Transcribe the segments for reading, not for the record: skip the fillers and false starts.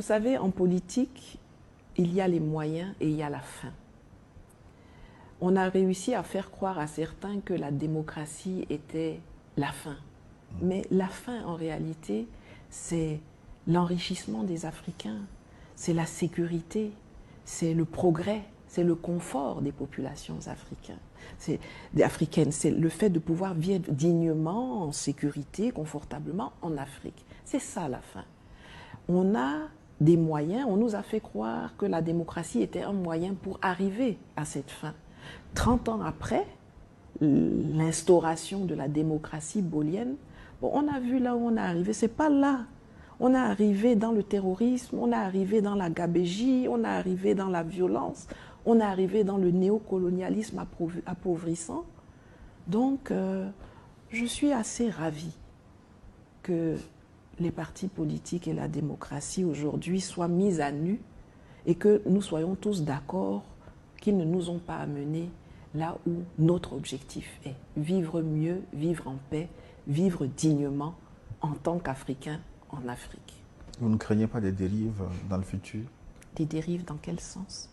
Vous savez, en politique, il y a les moyens et il y a la fin. On a réussi à faire croire à certains que la démocratie était la fin. Mais la fin, en réalité, c'est l'enrichissement des Africains, c'est la sécurité, c'est le progrès, c'est le confort des populations africaines. C'est le fait de pouvoir vivre dignement, en sécurité, confortablement en Afrique. C'est ça la fin. On a des moyens, on nous a fait croire que la démocratie était un moyen pour arriver à cette fin. 30 ans après l'instauration de la démocratie bolienne, bon, on a vu là où on est arrivé, c'est pas là. On est arrivé dans le terrorisme, on est arrivé dans la gabégie, on est arrivé dans la violence, on est arrivé dans le néocolonialisme appauvrissant. Donc, je suis assez ravie que les partis politiques et la démocratie aujourd'hui soient mis à nu et que nous soyons tous d'accord qu'ils ne nous ont pas amenés là où notre objectif est. Vivre mieux, vivre en paix, vivre dignement en tant qu'Africains en Afrique. Vous ne craignez pas des dérives dans le futur? Des dérives dans quel sens?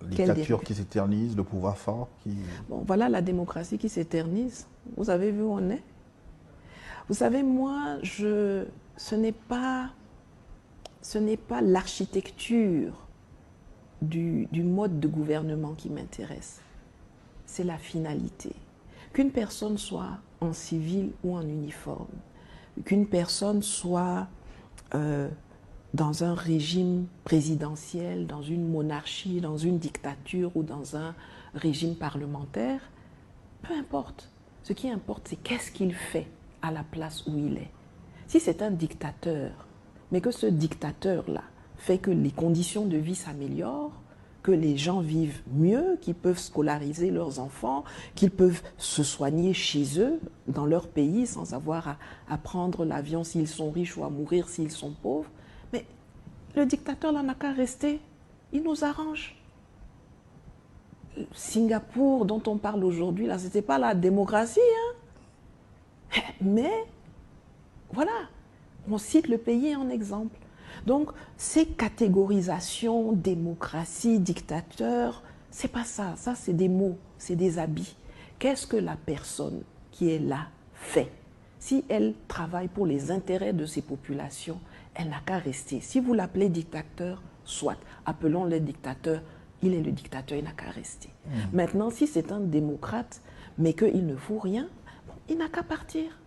La dictature qui s'éternise, le pouvoir fort qui... Bon, voilà la démocratie qui s'éternise. Vous avez vu où on est? Vous savez, moi, ce n'est pas l'architecture du mode de gouvernement qui m'intéresse. C'est la finalité. Qu'une personne soit en civil ou en uniforme, qu'une personne soit dans un régime présidentiel, dans une monarchie, dans une dictature ou dans un régime parlementaire, peu importe. Ce qui importe, c'est qu'est-ce qu'il fait à la place où il est. Si c'est un dictateur, mais que ce dictateur-là fait que les conditions de vie s'améliorent, que les gens vivent mieux, qu'ils peuvent scolariser leurs enfants, qu'ils peuvent se soigner chez eux, dans leur pays, sans avoir à prendre l'avion s'ils sont riches ou à mourir s'ils sont pauvres. Mais le dictateur là n'a qu'à rester, il nous arrange. Singapour, dont on parle aujourd'hui, là, c'était pas la démocratie, hein. Mais voilà, on cite le pays en exemple. Donc, ces catégorisations, démocratie, dictateur, c'est pas ça. Ça, c'est des mots, c'est des habits. Qu'est-ce que la personne qui est là fait? Si elle travaille pour les intérêts de ces populations, elle n'a qu'à rester. Si vous l'appelez dictateur, soit, appelons-le dictateur, il est le dictateur, il n'a qu'à rester. Maintenant, si c'est un démocrate, mais qu'il ne vaut rien, bon, il n'a qu'à partir.